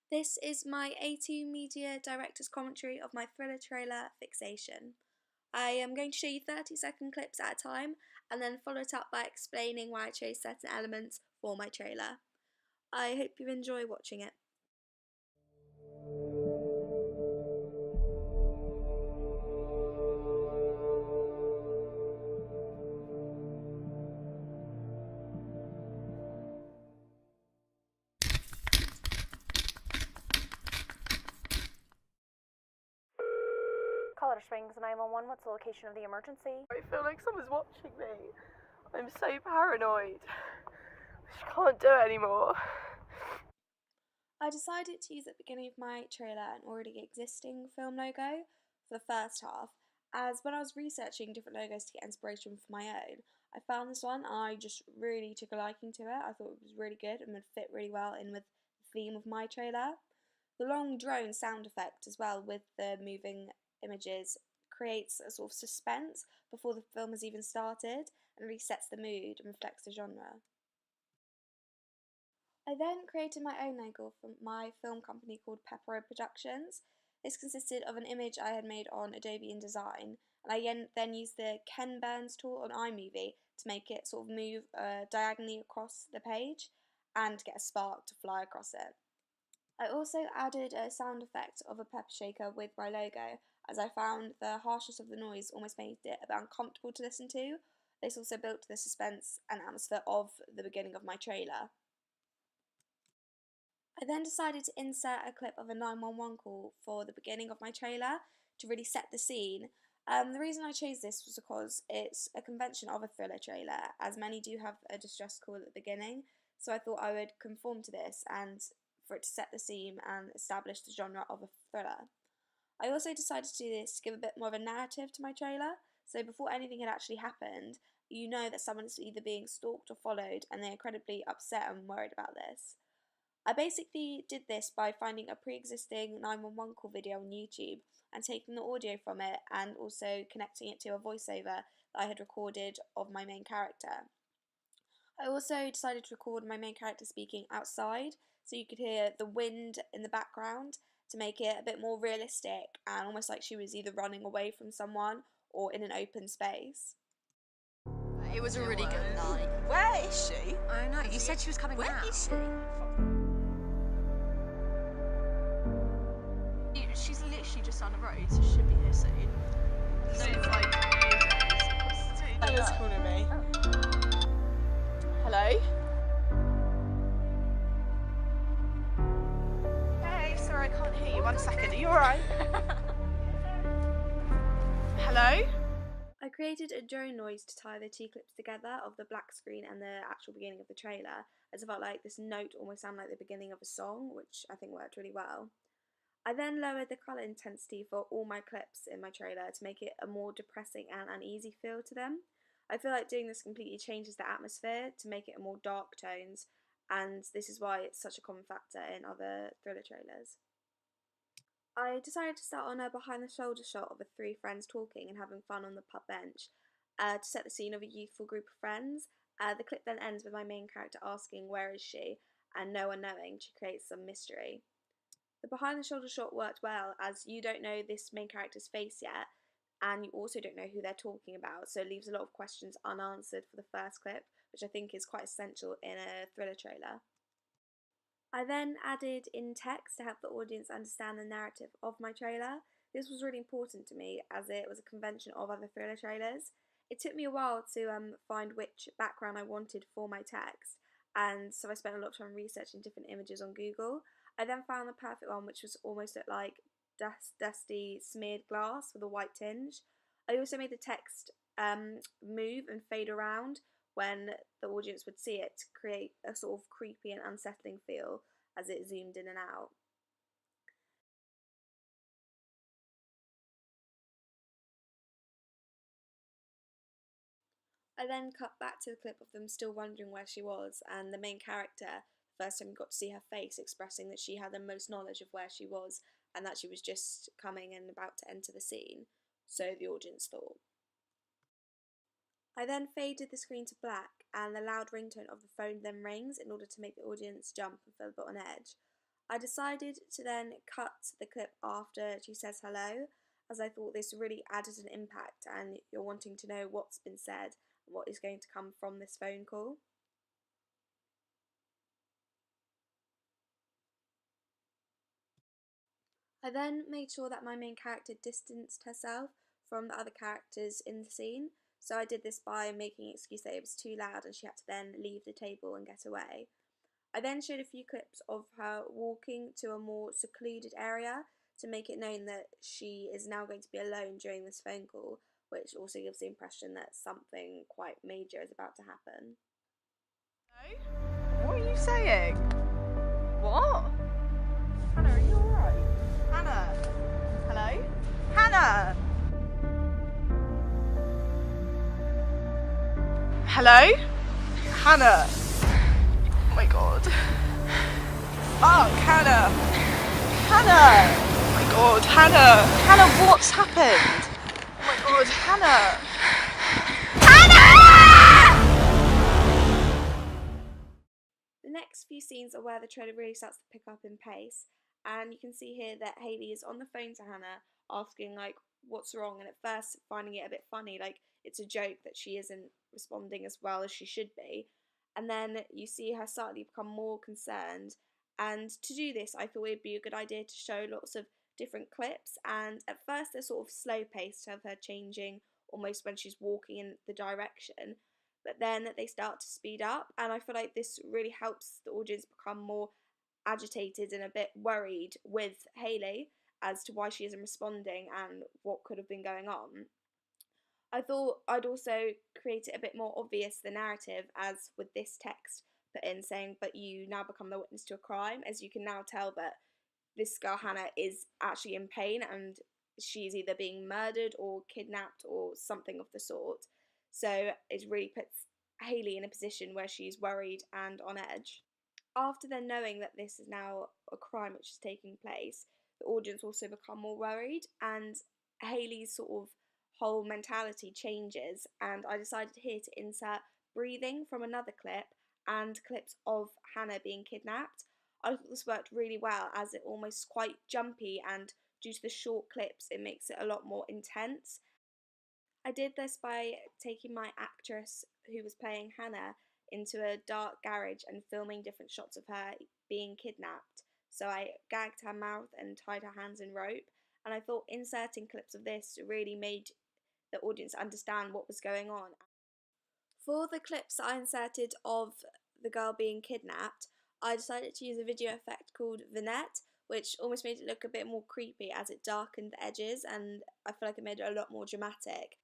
This is my A2 Media Director's commentary of my thriller trailer, Fixation. I am going to show you 30-second clips at a time and then follow it up by explaining why I chose certain elements for my trailer. I hope you enjoy watching it. Colorado Springs 911, what's the location of the emergency? I feel like someone's watching me. I'm so paranoid. I just can't do it anymore. I decided to use at the beginning of my trailer an already existing film logo for the first half, as when I was researching different logos to get inspiration for my own, I found this one. I just really took a liking to it. I thought it was really good and would fit really well in with the theme of my trailer. The long drone sound effect as well with the moving images creates a sort of suspense before the film has even started and resets the mood and reflects the genre. I then created my own logo for my film company called Pepper Productions. This consisted of an image I had made on Adobe InDesign, and I then used the Ken Burns tool on iMovie to make it sort of move diagonally across the page and get a spark to fly across it. I also added a sound effect of a pepper shaker with my logo, as I found the harshness of the noise almost made it a bit uncomfortable to listen to. This also built the suspense and atmosphere of the beginning of my trailer. I then decided to insert a clip of a 911 call for the beginning of my trailer to really set the scene. The reason I chose this was because it's a convention of a thriller trailer, as many do have a distress call at the beginning, so I thought I would conform to this and for it to set the scene and establish the genre of a thriller. I also decided to do this to give a bit more of a narrative to my trailer, so before anything had actually happened, you know that someone is either being stalked or followed, and they're incredibly upset and worried about this. I basically did this by finding a pre-existing 911 call video on YouTube and taking the audio from it and also connecting it to a voiceover that I had recorded of my main character. I also decided to record my main character speaking outside so you could hear the wind in the background to make it a bit more realistic and almost like she was either running away from someone or in an open space. It was a really good night. Where is she? I know, you said she was coming Where out. is she? She's literally just down the road, so she should be here soon. Since like ages. Bella's calling me. Hello? Hey, sorry I can't hear you. 1 second. Are you alright? Hello? I created a drone noise to tie the two clips together of the black screen and the actual beginning of the trailer, as I felt like this note almost sounded like the beginning of a song, which I think worked really well. I then lowered the colour intensity for all my clips in my trailer to make it a more depressing and uneasy feel to them. I feel like doing this completely changes the atmosphere to make it a more dark tones, and this is why it's such a common factor in other thriller trailers. I decided to start on a behind the shoulder shot of the three friends talking and having fun on the pub bench to set the scene of a youthful group of friends. The clip then ends with my main character asking where is she, and no one knowing to create some mystery. The behind the shoulder shot worked well as you don't know this main character's face yet, and you also don't know who they're talking about, so it leaves a lot of questions unanswered for the first clip, which I think is quite essential in a thriller trailer. I then added in text to help the audience understand the narrative of my trailer. This was really important to me as it was a convention of other thriller trailers. It took me a while to find which background I wanted for my text, and so I spent a lot of time researching different images on Google. I then found the perfect one, which was almost like dusty smeared glass with a white tinge. I also made the text move and fade around when the audience would see it to create a sort of creepy and unsettling feel as it zoomed in and out. I then cut back to the clip of them still wondering where she was, and the main character, the first time you got to see her face, expressing that she had the most knowledge of where she was and that she was just coming and about to enter the scene, so the audience thought. I then faded the screen to black and the loud ringtone of the phone then rings in order to make the audience jump and feel a bit on edge. I decided to then cut the clip after she says hello, as I thought this really added an impact and you're wanting to know what's been said and what is going to come from this phone call. I then made sure that my main character distanced herself from the other characters in the scene, so I did this by making an excuse that it was too loud and she had to then leave the table and get away. I then showed a few clips of her walking to a more secluded area to make it known that she is now going to be alone during this phone call, which also gives the impression that something quite major is about to happen. Hello? What are you saying? What? Hannah, are you alright? Hannah? Hello? Hannah? Hello? Hannah? Oh my god. Fuck, Hannah! Hannah! Oh my god, Hannah! Hannah, what's happened? Oh my god, Hannah! The next few scenes are where the trailer really starts to pick up in pace, and you can see here that Hayley is on the phone to Hannah asking like what's wrong, and at first finding it a bit funny, like it's a joke that she isn't responding as well as she should be, and then you see her suddenly become more concerned. And to do this, I thought it'd be a good idea to show lots of different clips, and at first they're sort of slow paced of her changing almost when she's walking in the direction, but then they start to speed up, and I feel like this really helps the audience become more agitated and a bit worried with Hayley as to why she isn't responding and what could have been going on. I thought I'd also create it a bit more obvious, the narrative, as with this text put in saying, but you now become the witness to a crime, as you can now tell that this girl Hannah is actually in pain and she's either being murdered or kidnapped or something of the sort. So it really puts Hayley in a position where she's worried and on edge. After then knowing that this is now a crime which is taking place, the audience also become more worried, and Hayley's sort of whole mentality changes, and I decided here to insert breathing from another clip and clips of Hannah being kidnapped. I thought this worked really well as it almost quite jumpy, and due to the short clips it makes it a lot more intense. I did this by taking my actress who was playing Hannah into a dark garage and filming different shots of her being kidnapped. So I gagged her mouth and tied her hands in rope, and I thought inserting clips of this really made the audience understand what was going on. For the clips I inserted of the girl being kidnapped, I decided to use a video effect called vignette, which almost made it look a bit more creepy as it darkened the edges, and I feel like it made it a lot more dramatic.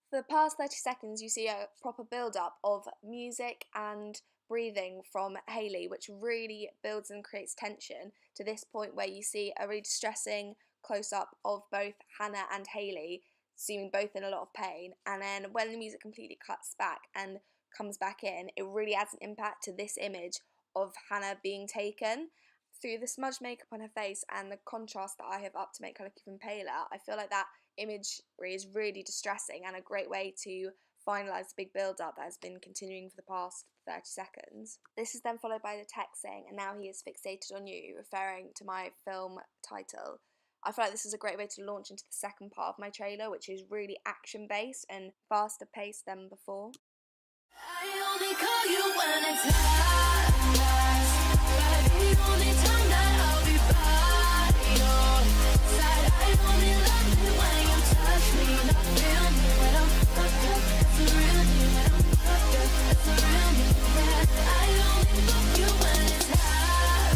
For the past 30 seconds you see a proper build-up of music and breathing from Hayley, which really builds and creates tension to this point where you see a really distressing close-up of both Hannah and Hayley, seeming both in a lot of pain, and then when the music completely cuts back and comes back in, it really adds an impact to this image of Hannah being taken. Through the smudged makeup on her face and the contrast that I have upped to make her look even paler, I feel like that image is really distressing and a great way to finalise the big build-up that has been continuing for the past 30 seconds. This is then followed by the text saying, "And now he is fixated on you," referring to my film title. I feel like this is a great way to launch into the second part of my trailer, which is really action-based and faster paced than before. I only call you when it's hot, but the only time that I'll be by your side. I only love it when you touch me, not feel me when I'm fucked up. It's the real me when I'm fucked up. It's the real me, yeah. I only fuck you when it's hot,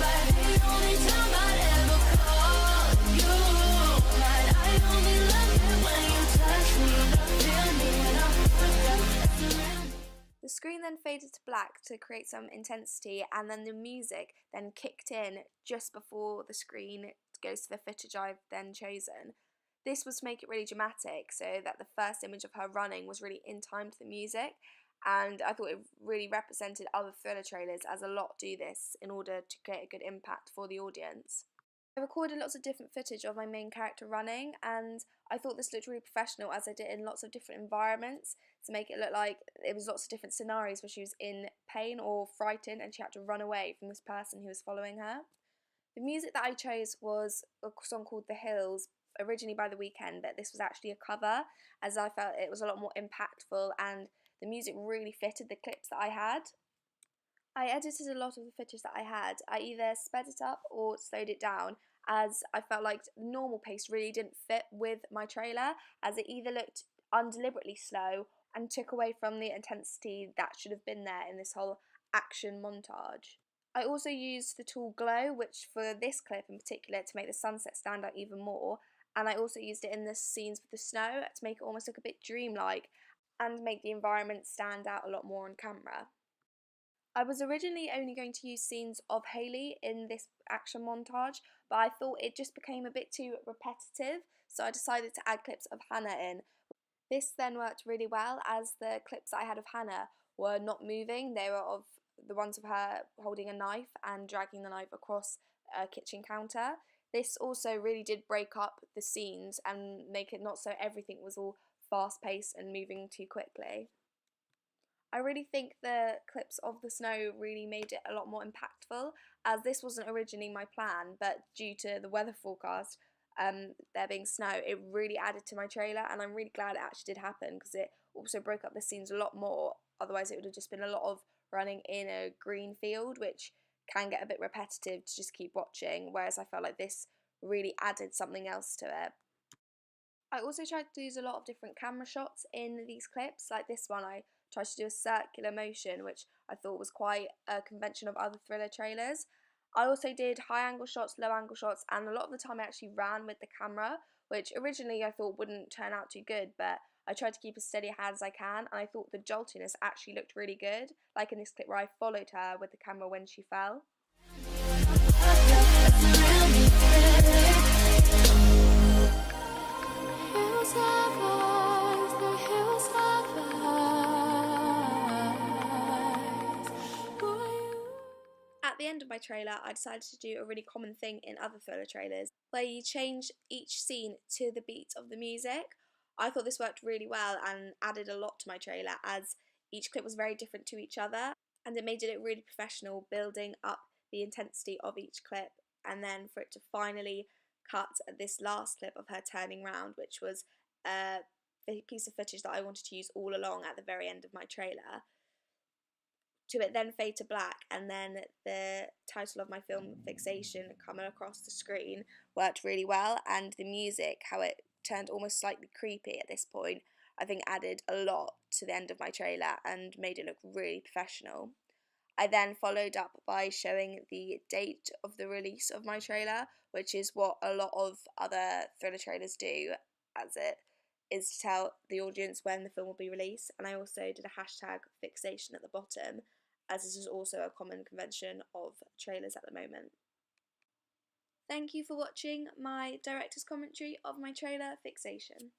but the only time I'd ever call you mine. I only love it when you touch me, not feel me when I'm fucked up. It's the real me. The screen then faded to black to create some intensity, and then the music then kicked in just before the screen goes to the footage I've then chosen. This was to make it really dramatic, so that the first image of her running was really in time to the music, and I thought it really represented other thriller trailers, as a lot do this in order to create a good impact for the audience. I recorded lots of different footage of my main character running, and I thought this looked really professional as I did in lots of different environments to make it look like it was lots of different scenarios where she was in pain or frightened and she had to run away from this person who was following her. The music that I chose was a song called The Hills, originally by The Weeknd, but this was actually a cover as I felt it was a lot more impactful and the music really fitted the clips that I had. I edited a lot of the footage that I had. I either sped it up or slowed it down as I felt like the normal pace really didn't fit with my trailer, as it either looked undeliberately slow and took away from the intensity that should have been there in this whole action montage. I also used the tool Glow, which for this clip in particular to make the sunset stand out even more, and I also used it in the scenes with the snow to make it almost look a bit dreamlike and make the environment stand out a lot more on camera. I was originally only going to use scenes of Hayley in this action montage, but I thought it just became a bit too repetitive, so I decided to add clips of Hannah in. This then worked really well as the clips that I had of Hannah were not moving. They were of the ones of her holding a knife and dragging the knife across a kitchen counter. This also really did break up the scenes and make it not so everything was all fast paced and moving too quickly. I really think the clips of the snow really made it a lot more impactful, as this wasn't originally my plan, but due to the weather forecast, there being snow, it really added to my trailer, and I'm really glad it actually did happen because it also broke up the scenes a lot more. Otherwise it would have just been a lot of running in a green field, which can get a bit repetitive to just keep watching, whereas I felt like this really added something else to it. I also tried to use a lot of different camera shots in these clips. Like this one, I tried to do a circular motion, which I thought was quite a convention of other thriller trailers. I also did high angle shots, low angle shots, and a lot of the time I actually ran with the camera, which originally I thought wouldn't turn out too good, but I tried to keep as steady a hand as I can, and I thought the joltiness actually looked really good, like in this clip where I followed her with the camera when she fell. At the end of my trailer, I decided to do a really common thing in other thriller trailers, where you change each scene to the beat of the music. I thought this worked really well and added a lot to my trailer, as each clip was very different to each other, and it made it really professional, building up the intensity of each clip, and then for it to finally cut at this last clip of her turning round, which was a piece of footage that I wanted to use all along at the very end of my trailer. To it then fade to black, and then the title of my film, Fixation, coming across the screen worked really well, and the music, how it turned almost slightly creepy at this point, I think added a lot to the end of my trailer and made it look really professional. I then followed up by showing the date of the release of my trailer, which is what a lot of other thriller trailers do, as it is to tell the audience when the film will be released. And I also did a hashtag fixation at the bottom, as this is also a common convention of trailers at the moment. Thank you for watching my director's commentary of my trailer Fixation.